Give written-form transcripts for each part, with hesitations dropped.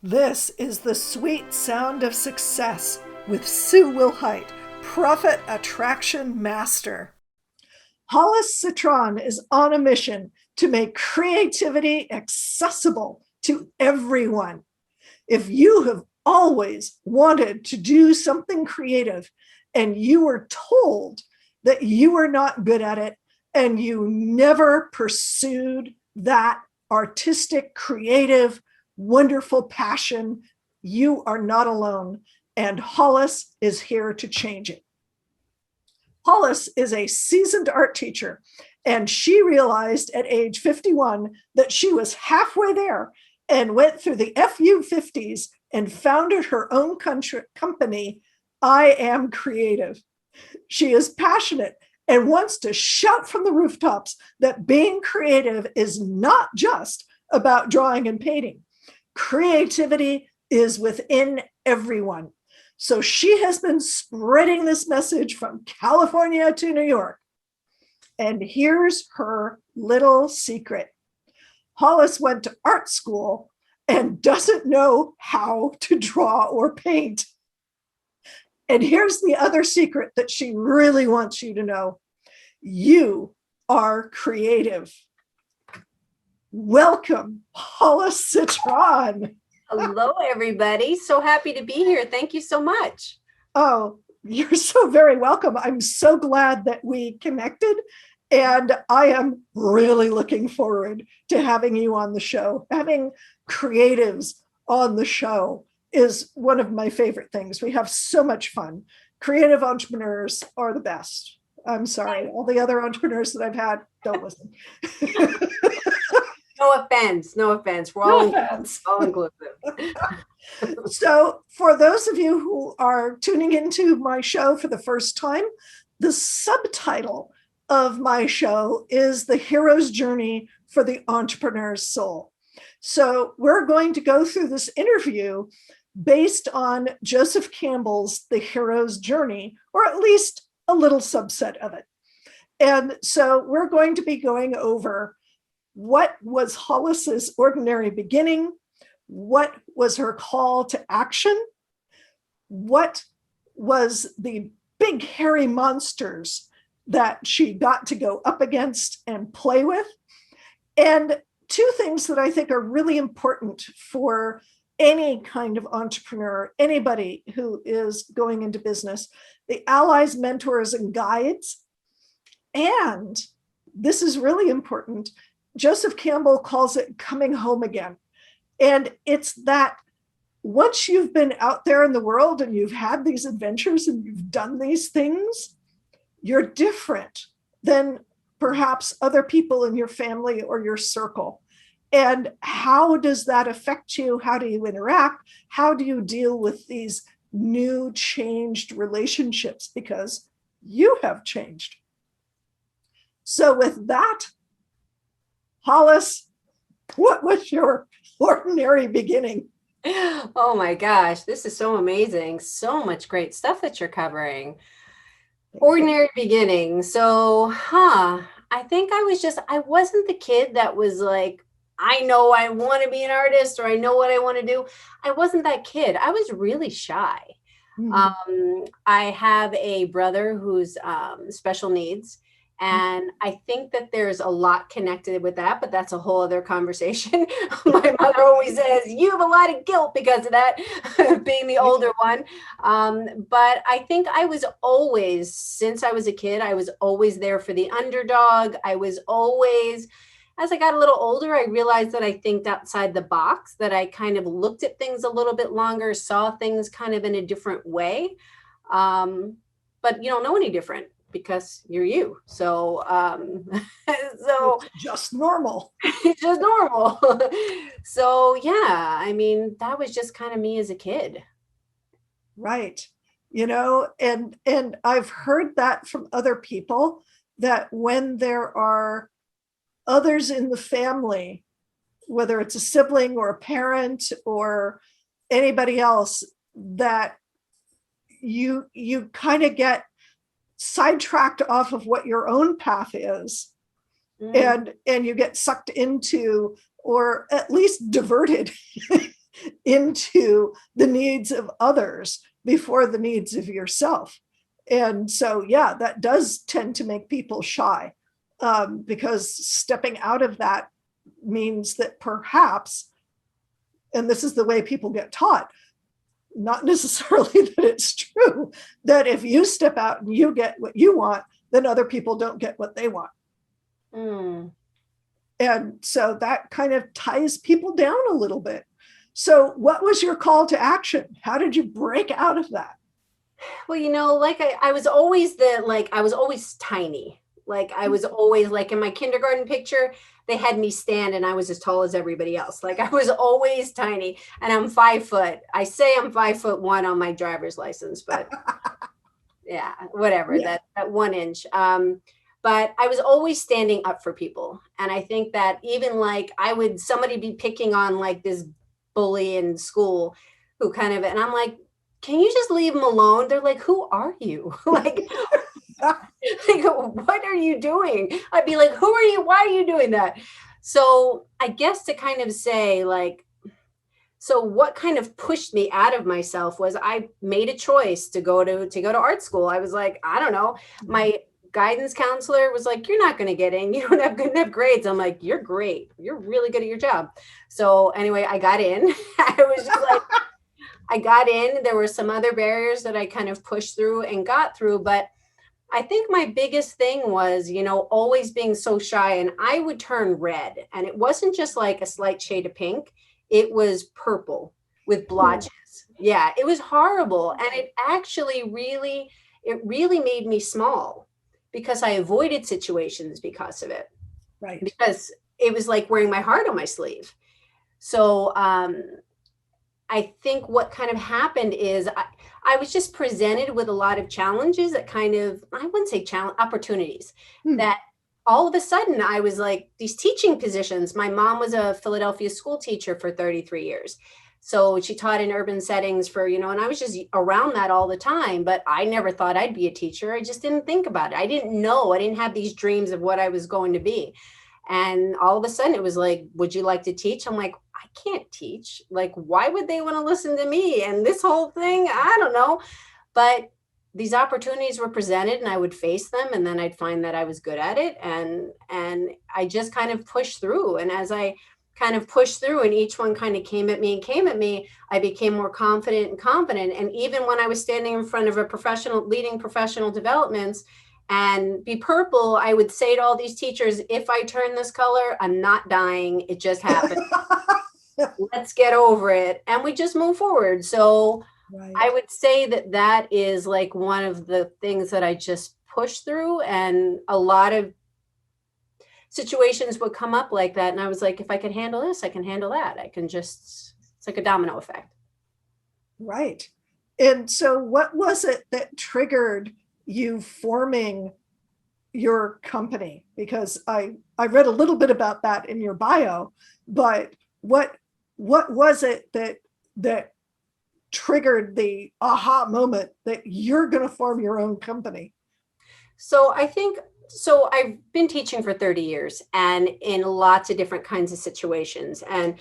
This is the sweet sound of success with Sue Wilhite, Profit Attraction Master. Hollis Citron is on a mission to make creativity accessible to everyone. If you have always wanted to do something creative and you were told that you were not good at it and you never pursued that artistic, creative, wonderful passion, you are not alone, and Hollis is here to change it. Hollis is a seasoned art teacher, and she realized at age 51 that she was halfway there and went through the Fyou 50s and founded her own company, I Am Creative. She is passionate and wants to shout from the rooftops that being creative is not just about drawing and painting. Creativity is within everyone. So she has been spreading this message from California to New York. And here's her little secret. Hollis went to art school and doesn't know how to draw or paint. And here's the other secret that she really wants you to know. You are creative. Welcome, Hollis Citron. Hello, everybody. So happy to be here. Thank you so much. Oh, you're so very welcome. I'm so glad that we connected, and I am really looking forward to having you on the show. Having creatives on the show is one of my favorite things. We have so much fun. Creative entrepreneurs are the best. I'm sorry, all the other entrepreneurs that I've had, don't listen. No offense. No offense. We're all inclusive. So for those of you who are tuning into my show for the first time, the subtitle of my show is The Hero's Journey for the Entrepreneur's Soul. So we're going to go through this interview based on Joseph Campbell's The Hero's Journey, or at least a little subset of it. And so we're going to be going over what was Hollis's ordinary beginning, what was her call to action, what was the big hairy monsters that she got to go up against and play with, and two things that I think are really important for any kind of entrepreneur, anybody who is going into business: the allies, mentors, and guides. And this is really important. Joseph Campbell calls it coming home again. And it's that once you've been out there in the world and you've had these adventures and you've done these things, you're different than perhaps other people in your family or your circle. And how does that affect you? How do you interact? How do you deal with these new changed relationships? Because you have changed. So with that, Hollis, what was your ordinary beginning? Oh my gosh, this is so amazing. So much great stuff that you're covering. Ordinary beginning. So, I think I wasn't the kid that was like, I know I want to be an artist, or I know what I want to do. I wasn't that kid. I was really shy. I have a brother who's special needs. And I think that there's a lot connected with that, but that's a whole other conversation. My mother always says, you have a lot of guilt because of that, being the older one. But I think I was always, since I was a kid, I was always there for the underdog. I was always, as I got a little older, I realized that I think outside the box, that I kind of looked at things a little bit longer, saw things kind of in a different way. But you don't know any different, because you're you. So, It's just normal. It's just normal. So yeah, I mean, that was just kind of me as a kid. Right. And I've heard that from other people, that when there are others in the family, whether it's a sibling or a parent or anybody else, that you kind of get sidetracked off of what your own path is, and you get sucked into, or at least diverted into the needs of others before the needs of yourself. And so, yeah, that does tend to make people shy, because stepping out of that means that perhaps, and this is the way people get taught, not necessarily that it's true, that if you step out and you get what you want, then other people don't get what they want. Mm. And so that kind of ties people down a little bit. So, what was your call to action? How did you break out of that? Well, like I was always I was always tiny. Like I was always like in my kindergarten picture, they had me stand and I was as tall as everybody else. Like I was always tiny and I'm 5 foot. I say I'm 5'1" on my driver's license, but yeah, whatever, Yeah. that 1 inch. But I was always standing up for people. And I think that even like somebody be picking on like this bully in school who kind of, and I'm like, can you just leave them alone? They're like, who are you? Like, what are you doing? I'd be like, who are you? Why are you doing that? So I guess to kind of say like, so what kind of pushed me out of myself was I made a choice to go to art school. I was like, I don't know. My guidance counselor was like, you're not going to get in. You don't have good enough grades. I'm like, you're great. You're really good at your job. So anyway, I got in. I was just like, I got in. There were some other barriers that I kind of pushed through and got through. But I think my biggest thing was, always being so shy, and I would turn red. And it wasn't just like a slight shade of pink. It was purple with blotches. Yeah, it was horrible. And it actually really made me small because I avoided situations because of it. Right. Because it was like wearing my heart on my sleeve. So I think what kind of happened is I was just presented with a lot of challenges that kind of, I wouldn't say challenge, opportunities that all of a sudden I was like these teaching positions. My mom was a Philadelphia school teacher for 33 years. So she taught in urban settings for, and I was just around that all the time, but I never thought I'd be a teacher. I just didn't think about it. I didn't know. I didn't have these dreams of what I was going to be. And all of a sudden it was like, would you like to teach? I'm like, I can't teach. Like, why would they want to listen to me? And this whole thing, I don't know. But these opportunities were presented and I would face them, and then I'd find that I was good at it. And I just kind of pushed through. And as I kind of pushed through and each one kind of came at me, I became more confident. And even when I was standing in front of leading professional developments and be purple, I would say to all these teachers, if I turn this color, I'm not dying. It just happened. Let's get over it. And we just move forward. So right. I would say that is like one of the things that I just pushed through, and a lot of situations would come up like that. And I was like, if I can handle this, I can handle that. It's like a domino effect. Right. And so what was it that triggered you forming your company? Because I read a little bit about that in your bio, but what was it that triggered the aha moment that you're going to form your own company? So I've been teaching for 30 years and in lots of different kinds of situations. And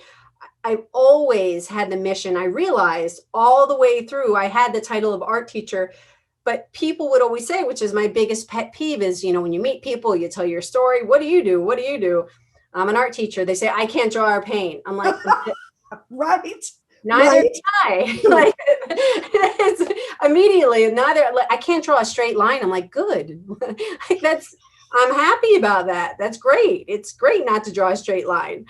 I've always had the mission. I realized all the way through, I had the title of art teacher, but people would always say, which is my biggest pet peeve, is, when you meet people, you tell your story. What do you do? What do you do? I'm an art teacher. They say, I can't draw or paint. I'm like, right. Neither can I. Like, it's immediately neither. Like, I can't draw a straight line. I'm like, good. I'm happy about that. That's great. It's great not to draw a straight line.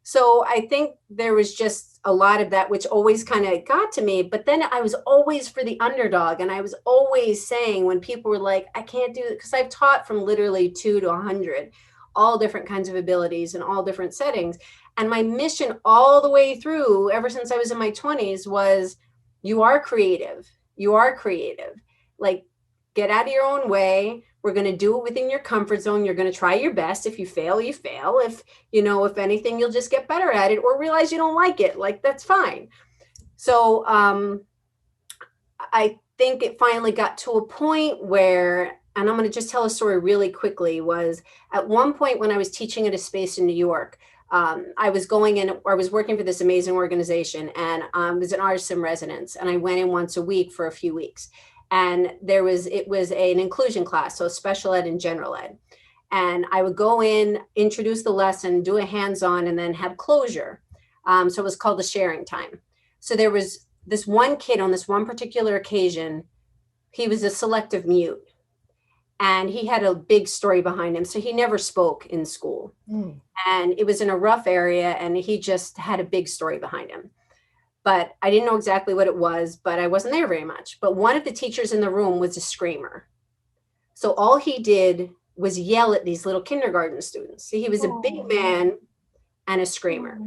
So I think there was just a lot of that, which always kind of got to me. But then I was always for the underdog. And I was always saying when people were like, I can't do it, because I've taught from literally 2 to 100, all different kinds of abilities and all different settings. And my mission all the way through, ever since I was in my 20s, was you are creative. You are creative. Like, get out of your own way. We're going to do it within your comfort zone. You're going to try your best. If you fail, you fail. If anything, you'll just get better at it or realize you don't like it. Like, that's fine. So I think it finally got to a point where, and I'm going to just tell a story really quickly, was at one point when I was teaching at a space in New York, I was going in, or I was working for this amazing organization, and it was an artist in residence, and I went in once a week for a few weeks. And it was an inclusion class, so special ed and general ed. And I would go in, introduce the lesson, do a hands-on, and then have closure. So it was called the sharing time. So there was this one kid on this one particular occasion. He was a selective mute, and he had a big story behind him. So he never spoke in school. And it was in a rough area, and he just had a big story behind him. But I didn't know exactly what it was, but I wasn't there very much. But one of the teachers in the room was a screamer. So all he did was yell at these little kindergarten students. So he was a big man and a screamer.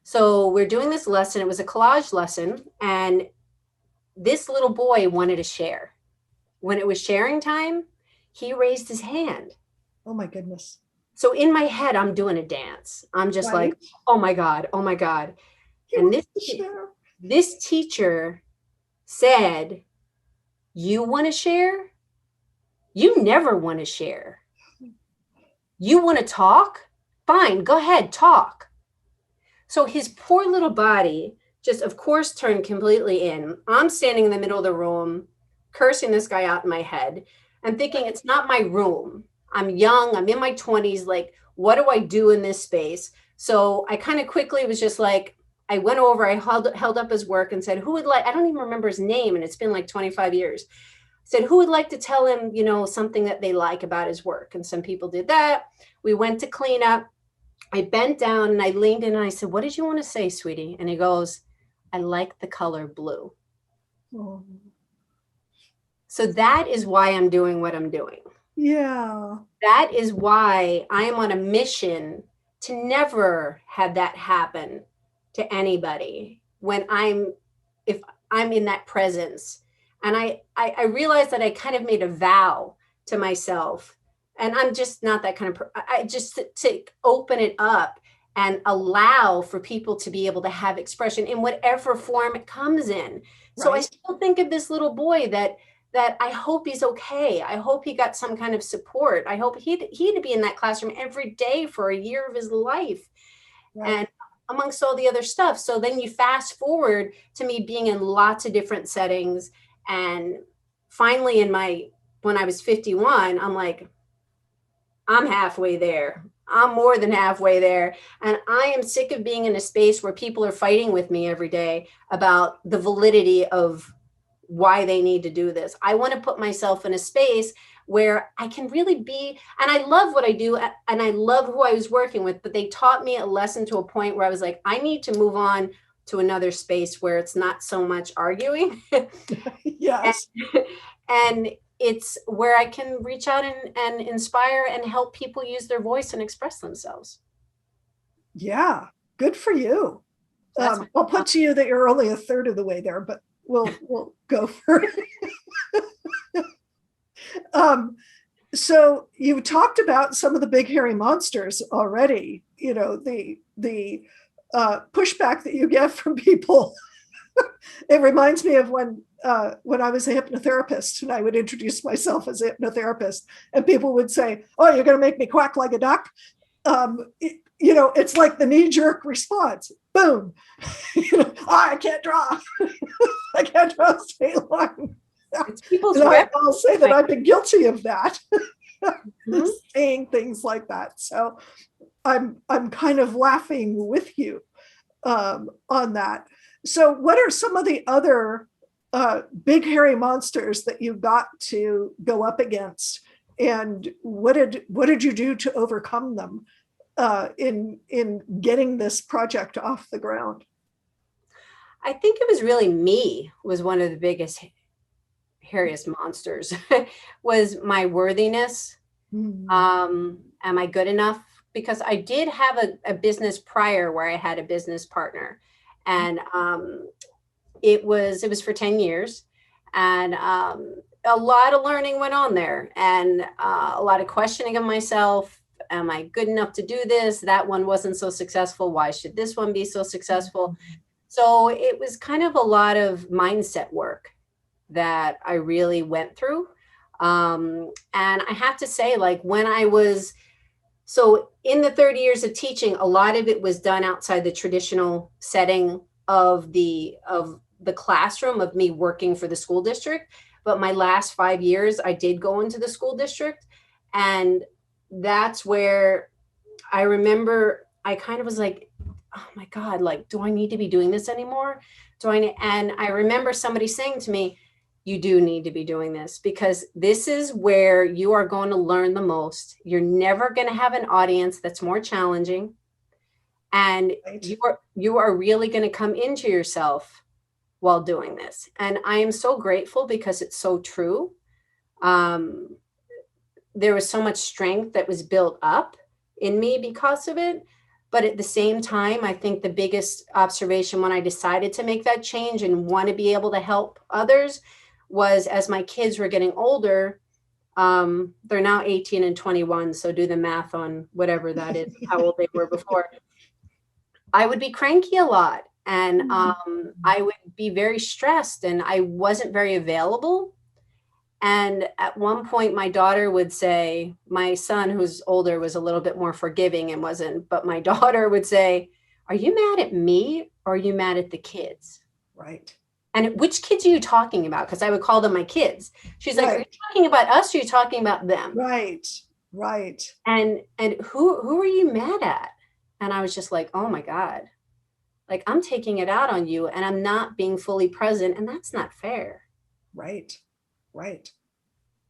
So we're doing this lesson. It was a collage lesson, and this little boy wanted to share. When it was sharing time, he raised his hand. Oh my goodness. So in my head, I'm doing a dance. I'm just Right. like, oh my God, oh my God. He And wants to share. this teacher said, you want to share? You never want to share. You want to talk? Fine, go ahead, talk. So his poor little body just, of course, turned completely in. I'm standing in the middle of the room, cursing this guy out in my head. I'm thinking, it's not my room. I'm young, I'm in my 20s. Like, what do I do in this space? So I kind of quickly was just like, I went over, I held up his work and said, who would like, I don't even remember his name, and it's been like 25 years. Said, who would like to tell him, you know, something that they like about his work? And some people did that. We went to clean up. I bent down and I leaned in and I said, what did you want to say, sweetie? And he goes, I like the color blue. Oh. So that is why I'm doing what I'm doing. Yeah. That is why I am on a mission to never have that happen to anybody if I'm in that presence. And I realized that I kind of made a vow to myself, and I'm just not that kind of I just to open it up and allow for people to be able to have expression in whatever form it comes in. So I still think of this little boy that I hope he's okay. I hope he got some kind of support. I hope he'd be in that classroom every day for a year of his life. Right. And amongst all the other stuff. So then you fast forward to me being in lots of different settings. And finally when I was 51, I'm like, I'm halfway there. I'm more than halfway there. And I am sick of being in a space where people are fighting with me every day about the validity of why they need to do this. I want to put myself in a space where I can really be, and I love what I do, and I love who I was working with, but they taught me a lesson to a point where I was like, I need to move on to another space where it's not so much arguing. Yes. And it's where I can reach out and inspire and help people use their voice and express themselves. Yeah. Good for you. I'll put to you that you're only a third of the way there, but we'll go for it. So you talked about some of the big hairy monsters already, you know, the pushback that you get from people. It reminds me of when I was a hypnotherapist and I would introduce myself as a hypnotherapist, and people would say, oh, you're going to make me quack like a duck. You know, it's like the knee-jerk response. Boom. You know, oh, I can't draw. I can't draw a straight line. It's people's I'll say that I've been guilty of that. Mhm. Saying things like that. So I'm kind of laughing with you on that. So what are some of the other big hairy monsters that you got to go up against, and what did you do to overcome them in getting this project off the ground? I think it was really me was one of the biggest, hairiest monsters was my worthiness. Am I good enough? Because I did have a business prior where I had a business partner, and it was for 10 years, and a lot of learning went on there, and a lot of questioning of myself. Am I good enough to do this? That one wasn't so successful. Why should this one be so successful? So it was kind of a lot of mindset work that I really went through. And I have to say, like, when I was So in the 30 years of teaching, a lot of it was done outside the traditional setting of the classroom, of me working for the school district. But my last 5 years, I did go into the school district. And that's where I remember I kind of was like, oh my God, like, do I need to be doing this anymore? And I remember somebody saying to me, you do need to be doing this, because this is where you are going to learn the most. You're never going to have an audience that's more challenging. And Right. you are really going to come into yourself while doing this. And I am so grateful, because it's so true. Um, there was so much strength that was built up in me because of it. But at the same time, I think the biggest observation when I decided to make that change and want to be able to help others was, as my kids were getting older, they're now 18 and 21. So do the math on whatever that is, how old they were before. I would be cranky a lot, and I would be very stressed, and I wasn't very available. And at one point, my daughter would say, my son, who's older, was a little bit more forgiving and wasn't, but my daughter would say, are you mad at me or are you mad at the kids? Right. And which kids are you talking about? Because I would call them my kids. She's like, are you Right. talking about us or are you talking about them? Right. Right. And who are you mad at? And I was just like, oh my God, like, I'm taking it out on you and I'm not being fully present. And that's not fair. Right. Right. So,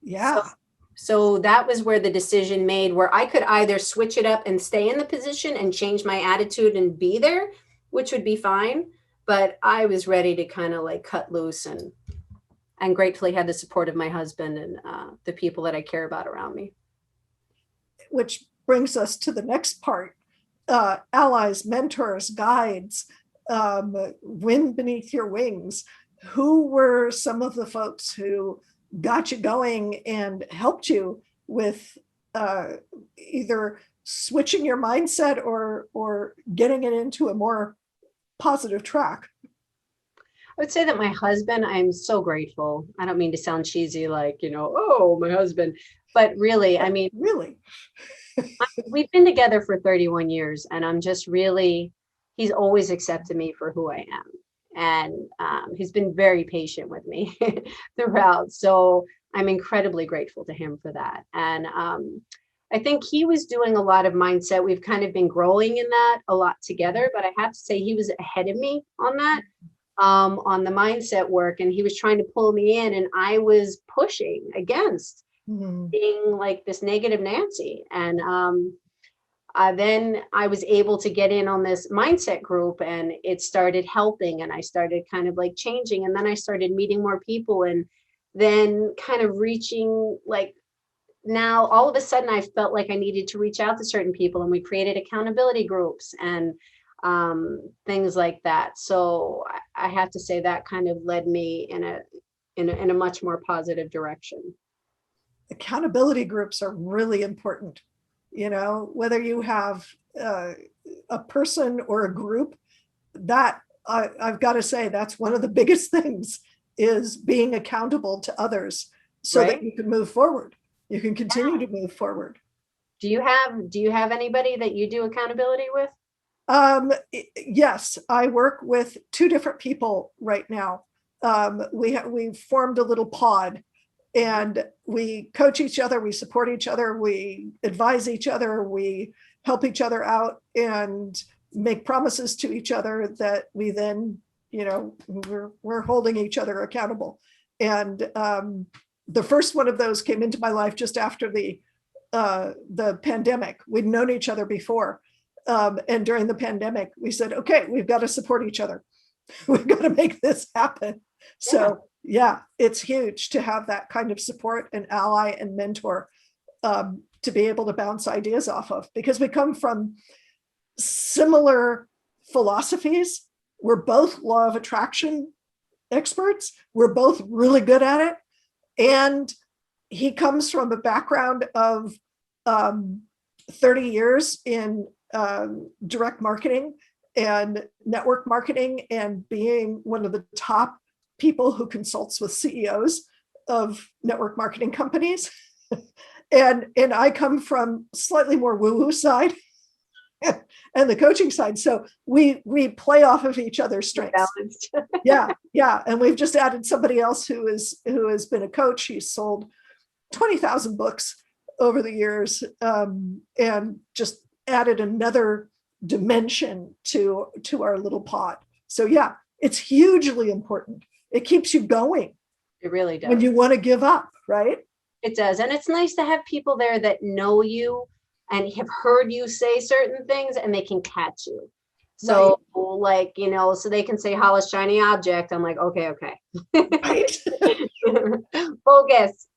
Yeah. so that was where the decision made, where I could either switch it up and stay in the position and change my attitude and be there, which would be fine. But I was ready to kind of like cut loose, and gratefully had the support of my husband and the people that I care about around me. Which brings us to the next part. Allies, mentors, guides, wind beneath your wings. Who were some of the folks who got you going and helped you with either switching your mindset or getting it into a more positive track? I would say that my husband, I'm so grateful. I don't mean to sound cheesy, like, oh, my husband, but really, I mean, Really? we've been together for 31 years, and I'm just really, he's always accepted me for who I am. And he's been very patient with me throughout. So I'm incredibly grateful to him for that. And I think he was doing a lot of mindset. We've kind of been growing in that a lot together, but I have to say he was ahead of me on that, on the mindset work. And he was trying to pull me in, and I was pushing against Mhm. being like this negative Nancy. And then I was able to get in on this mindset group, and it started helping, and I started kind of like changing. And then I started meeting more people, and then kind of reaching, like, now all of a sudden I felt like I needed to reach out to certain people, and we created accountability groups and things like that. So I have to say that kind of led me in a much more positive direction. Accountability groups are really important. Whether you have a person or a group, that I've got to say, that's one of the biggest things, is being accountable to others so that Right? you can move forward. You can continue to move forward. Do you have anybody that you do accountability with? Yes, I work with two different people right now. We've formed a little pod, and we coach each other, we support each other, we advise each other, we help each other out, and make promises to each other that we then, we're holding each other accountable. And the first one of those came into my life just after the pandemic. We'd known each other before. And during the pandemic, we said, okay, we've got to support each other. We've got to make this happen. So yeah, it's huge to have that kind of support and ally and mentor, to be able to bounce ideas off of, because we come from similar philosophies. We're both law of attraction experts. We're both really good at it. And he comes from a background of 30 years in direct marketing and network marketing, and being one of the top people who consults with CEOs of network marketing companies. and I come from slightly more woo-woo side and the coaching side. So we play off of each other's strengths. Yeah. And we've just added somebody else who has been a coach. He's sold 20,000 books over the years, and just added another dimension to our little pot. So yeah, it's hugely important. It keeps you going. It really does. When you want to give up, right? It does. And it's nice to have people there that know you and have heard you say certain things, and they can catch you. So like, so they can say Hollis shiny object. I'm like, okay. Right. Focus.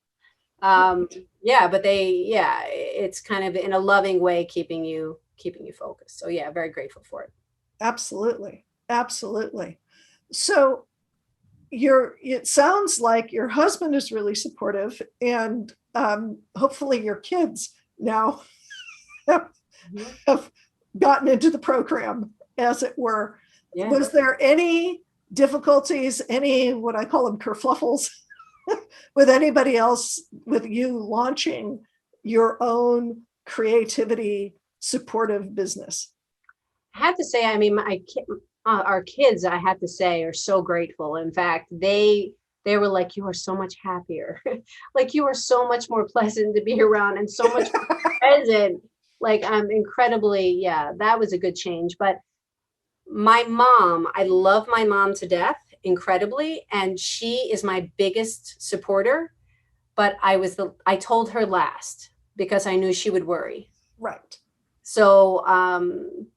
But it's kind of in a loving way, keeping you focused. So yeah, very grateful for it. Absolutely. So it sounds like your husband is really supportive, and hopefully your kids now have gotten into the program, as it were. Yeah. Was there any difficulties, any what I call them kerfluffles, with anybody else, with you launching your own creativity supportive business? I have to say, our kids, I have to say, are so grateful. In fact, they were like, you are so much happier. Like, you are so much more pleasant to be around and so much more present. Like, I'm incredibly, that was a good change. But my mom, I love my mom to death, incredibly. And she is my biggest supporter. But I told her last because I knew she would worry. Right. So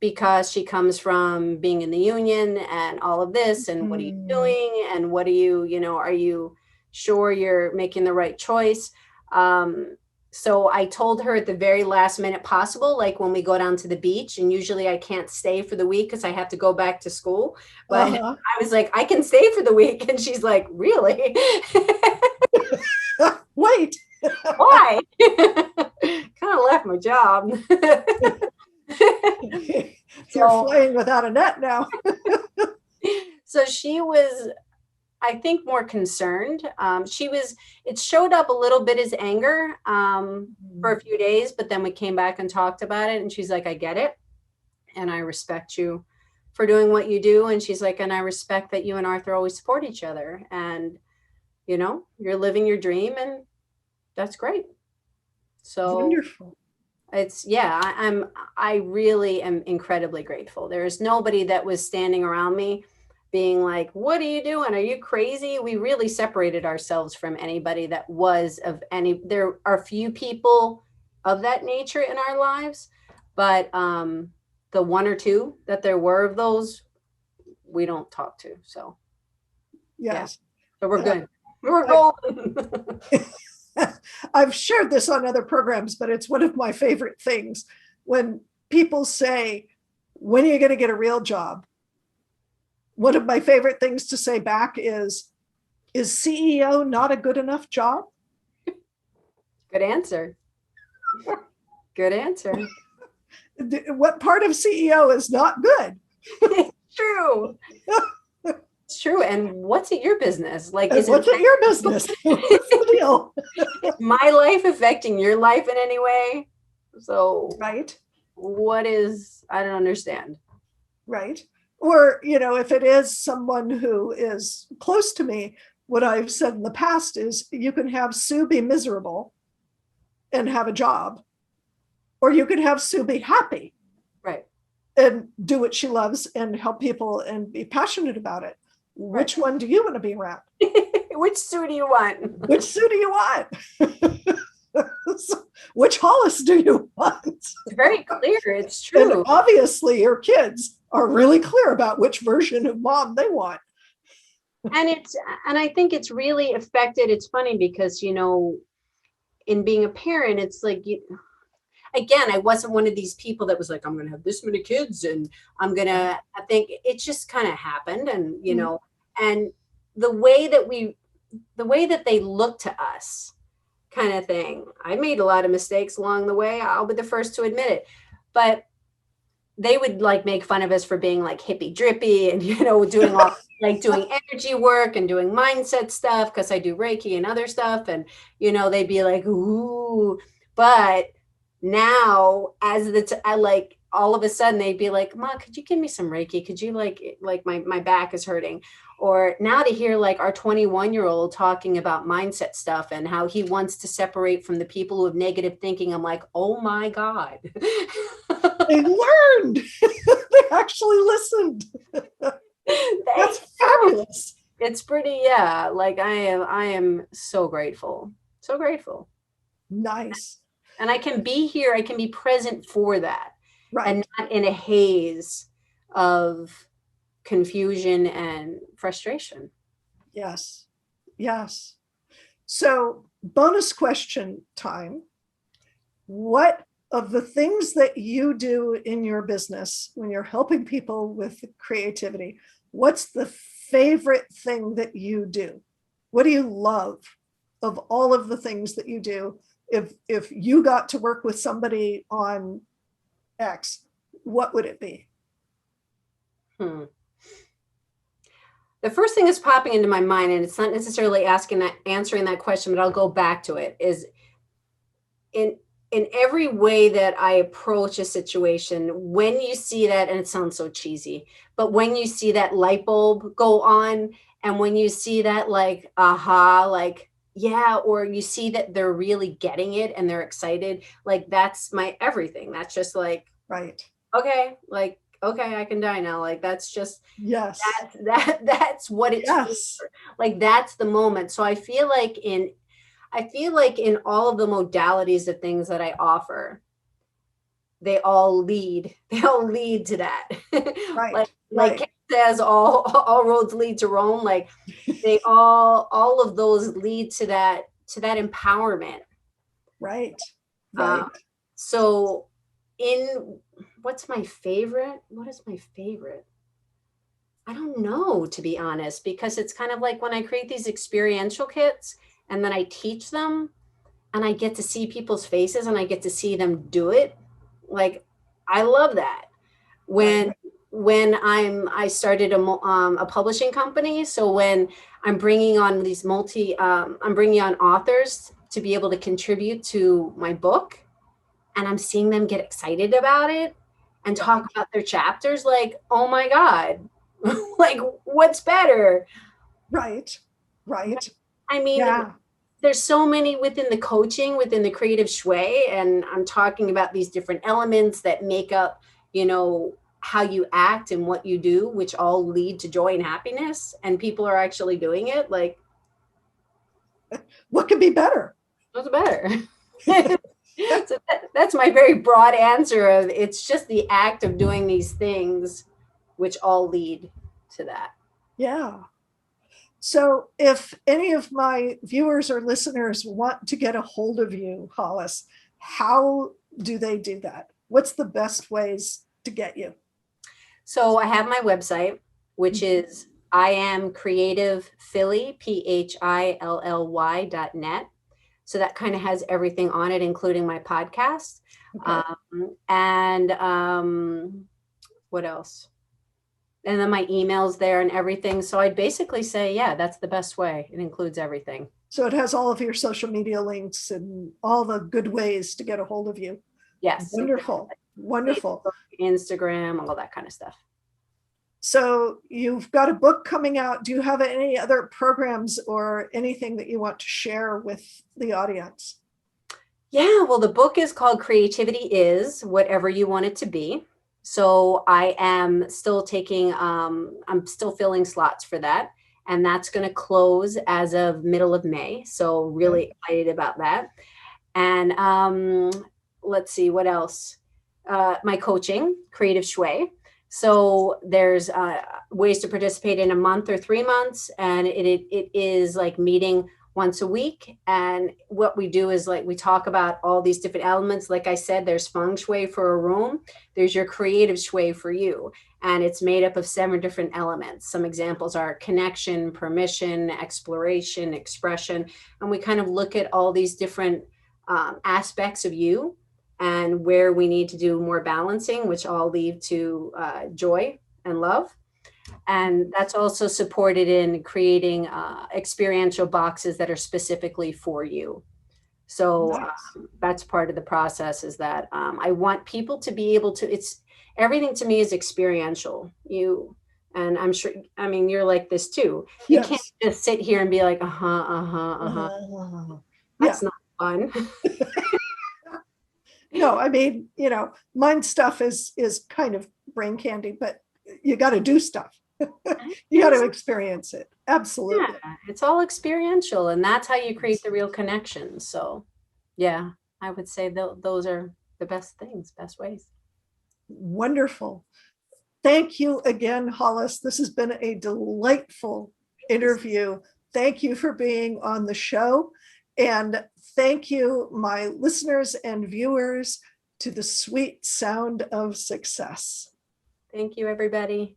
because she comes from being in the union and all of this, and what are you doing? And what are you sure you're making the right choice? So I told her at the very last minute possible, like when we go down to the beach, and usually I can't stay for the week because I have to go back to school. But I was like, I can stay for the week. And she's like, really? Wait. Why? Kind of left my job. You're flying without a net now. So she was, I think, more concerned. It showed up a little bit as anger for a few days, but then we came back and talked about it, and she's like, I get it. And I respect you for doing what you do. And she's like, and I respect that you and Arthur always support each other. And, you're living your dream, and that's great. So wonderful. It's, I really am incredibly grateful. There is nobody that was standing around me being like, what are you doing? Are you crazy? We really separated ourselves from anybody that was of any. There are few people of that nature in our lives, but the one or two that there were of those, we don't talk to. So yes. So we're good. We're golden. I've shared this on other programs, but it's one of my favorite things when people say, when are you going to get a real job? One of my favorite things to say back is CEO not a good enough job? Good answer. Good answer. What part of CEO is not good? True. It's true. And what's it your business? Like, what's it your business? What's the deal? Is my life affecting your life in any way? So right. I don't understand. Right. Or, if it is someone who is close to me, what I've said in the past is you can have Sue be miserable and have a job, or you could have Sue be happy. Right. And do what she loves and help people and be passionate about it. Right. Which one do you want to be around? Which Sue do you want? Which Sue do you want? Which Hollis do you want? It's very clear. It's true. And obviously your kids are really clear about which version of mom they want. And I think it's really affected. It's funny because, in being a parent, it's like, again, I wasn't one of these people that was like, I'm going to have this many kids and I think it just kind of happened. And, and the way that they look to us kind of thing, I made a lot of mistakes along the way. I'll be the first to admit it, but they would like make fun of us for being like hippy drippy and, doing all doing energy work and doing mindset stuff. Cause I do Reiki and other stuff. And, they'd be like, ooh, But now, as I like all of a sudden they'd be like, "Ma, could you give me some Reiki? Could you like my back is hurting." Or now to hear like our 21-year-old talking about mindset stuff and how he wants to separate from the people who have negative thinking, I'm like, oh my God. They learned. They actually listened. That's fabulous. It's pretty, yeah. Like I am so grateful. So grateful. Nice. And I can be here, I can be present for that. Right. And not in a haze of confusion and frustration. Yes. Yes. So, bonus question time. What of the things that you do in your business when you're helping people with creativity, what's the favorite thing that you do? What do you love of all of the things that you do? If you got to work with somebody on X, what would it be? The first thing that's popping into my mind, and it's not necessarily answering that question, but I'll go back to it, is in every way that I approach a situation, when you see that, and it sounds so cheesy, but when you see that light bulb go on, and when you see that like, aha, like, yeah, or you see that they're really getting it and they're excited, like that's my everything. That's just like, right. Okay, like, okay, I can die now. Like that's just, yes, that's what it's yes. for. Like that's the moment. So I feel like in all of the modalities of things that I offer, they all lead to that. Right. like Kate says, all roads lead to Rome. Like they all of those lead to that empowerment. Right. Right. So what's my favorite? What is my favorite? I don't know, to be honest, because it's kind of like when I create these experiential kits and then I teach them and I get to see people's faces and I get to see them do it. Like, I love that. When I started a publishing company. So when I'm bringing on I'm bringing on authors to be able to contribute to my book, and I'm seeing them get excited about it and talk about their chapters, like, oh my God, like what's better? Right. Right. I mean, there's so many within the coaching, within the creative shui, and I'm talking about these different elements that make up, how you act and what you do, which all lead to joy and happiness, and people are actually doing it. Like, what could be better? What's better? So that's my very broad answer of, it's just the act of doing these things which all lead to that. Yeah. So if any of my viewers or listeners want to get a hold of you, Hollis, how do they do that? What's the best ways to get you? So I have my website, which is iamcreativephill, PHILLY.net. So that kind of has everything on it, including my podcast. Okay. What else? And then my email's there and everything. So I'd basically say, yeah, that's the best way. It includes everything. So it has all of your social media links and all the good ways to get a hold of you. Yes. Wonderful. Wonderful. Facebook, Instagram, all that kind of stuff. So you've got a book coming out. Do you have any other programs or anything that you want to share with the audience? Yeah, well, the book is called Creativity Is Whatever You Want It to Be. So I am still I'm still filling slots for that. And that's going to close as of middle of May. So really excited about that. And let's see, what else? My coaching, Creative Shui. So there's ways to participate in a month or 3 months. And it is like meeting once a week. And what we do is like, we talk about all these different elements. Like I said, there's feng shui for a room. There's your creative shui for you. And it's made up of 7 different elements. Some examples are connection, permission, exploration, expression. And we kind of look at all these different aspects of you and where we need to do more balancing, which all lead to joy and love. And that's also supported in creating experiential boxes that are specifically for you. So Nice. that's part of the process, is that I want people to be able to, it's everything to me is experiential. And I'm sure, I mean, you're like this too. You can't Yes. just sit here and be like, uh-huh, uh-huh, uh-huh. Yeah. That's not fun. No, I mean, mine stuff is kind of brain candy, but you got to do stuff. You got to experience it. Absolutely. Yeah, it's all experiential, and that's how you create the real connections. So, yeah, I would say those are the best things, best ways. Wonderful. Thank you again, Hollis. This has been a delightful interview. Thank you for being on the show. And thank you, my listeners and viewers, to the sweet sound of success. Thank you, everybody.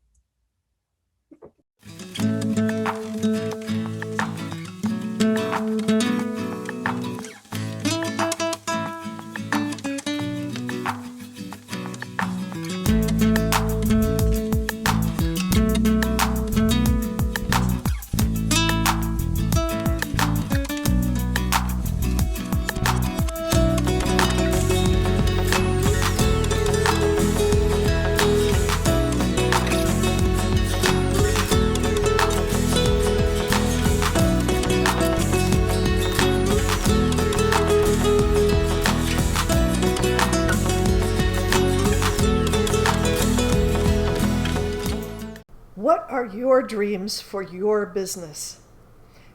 What are your dreams for your business?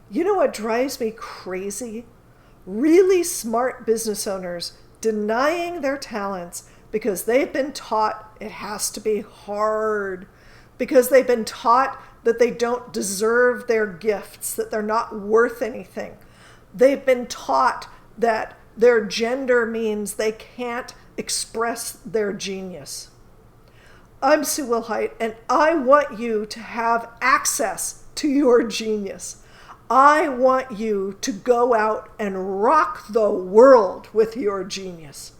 You know what drives me crazy? Really smart business owners denying their talents because they've been taught it has to be hard, because they've been taught that they don't deserve their gifts, that they're not worth anything. They've been taught that their gender means they can't express their genius. I'm Sue Wilhite, and I want you to have access to your genius. I want you to go out and rock the world with your genius.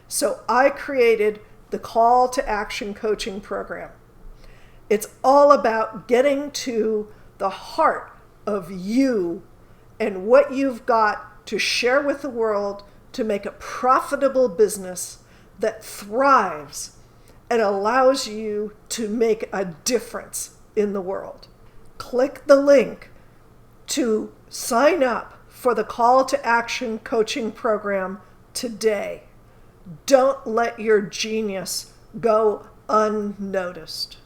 So I created the Call to Action Coaching Program. It's all about getting to the heart of you and what you've got to share with the world to make a profitable business that thrives and allows you to make a difference in the world. Click the link to sign up for the Call to Action Coaching Program today. Don't let your genius go unnoticed.